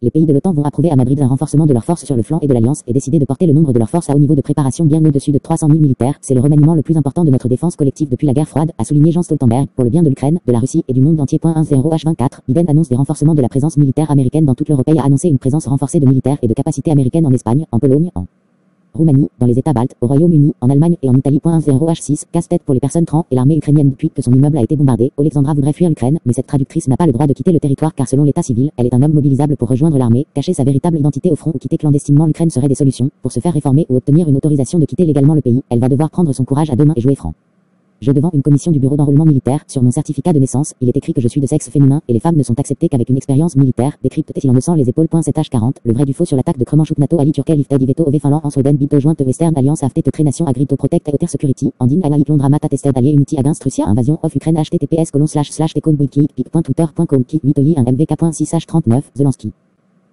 Les pays de l'OTAN vont approuver à Madrid un renforcement de leurs forces sur le flanc et de l'Alliance et décider de porter le nombre de leurs forces à haut niveau de préparation bien au-dessus de 300 000 militaires. C'est le remaniement le plus important de notre défense collective depuis la guerre froide, a souligné Jens Stoltenberg, pour le bien de l'Ukraine, de la Russie et du monde entier. 10H24, Biden annonce des renforcements de la présence militaire américaine dans toute l'Europe et a annoncé une présence renforcée de militaires et de capacités américaines en Espagne, en Pologne, en Roumanie, dans les États baltes, au Royaume-Uni, en Allemagne et en Italie. 0H6, casse-tête pour les personnes trans et l'armée ukrainienne depuis que son immeuble a été bombardé. Alexandra voudrait fuir l'Ukraine, mais cette traductrice n'a pas le droit de quitter le territoire car selon l'état civil, elle est un homme mobilisable pour rejoindre l'armée, cacher sa véritable identité au front ou quitter clandestinement l'Ukraine seraient des solutions. Pour se faire réformer ou obtenir une autorisation de quitter légalement le pays, elle va devoir prendre son courage à deux mains et jouer franc. Je devant une commission du bureau d'enrôlement militaire, sur mon certificat de naissance, il est écrit que je suis de sexe féminin, et les femmes ne sont acceptées qu'avec une expérience militaire, décrypte-t-il en haussant les épaules. 7H40, le vrai du faux sur l'attaque de Kremenchuk NATO Ali Turkel Ifted Iveto Ove Finland en Sweden Bito Jointe Western Alliance Afte Nation Agrito Protect Eoter Security, Andin Alaï Londramata Tested Allié Unity Against Russia Invasion of Ukraine https://tecon.wiki.twitter.com Kit Vitoyi 1 MVK.6H39 Zelensky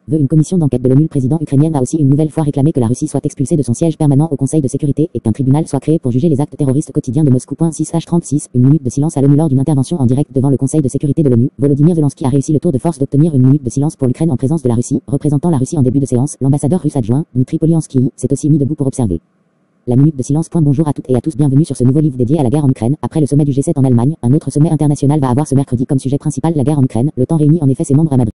veut une commission d'enquête de l'ONU. Le président ukrainien a aussi une nouvelle fois réclamé que la Russie soit expulsée de son siège permanent au Conseil de sécurité et qu'un tribunal soit créé pour juger les actes terroristes quotidiens de Moscou. 6H36, une minute de silence à l'ONU lors d'une intervention en direct devant le Conseil de sécurité de l'ONU. Volodymyr Zelensky a réussi le tour de force d'obtenir une minute de silence pour l'Ukraine en présence de la Russie. Représentant la Russie en début de séance, l'ambassadeur russe adjoint, Dmitry Polyansky, s'est aussi mis debout pour observer la minute de silence. Bonjour à toutes et à tous, bienvenue sur ce nouveau livre dédié à la guerre en Ukraine. Après le sommet du G7 en Allemagne, un autre sommet international va avoir ce mercredi comme sujet principal la guerre en Ukraine. L'OTAN réunit en effet ses membres à Madrid.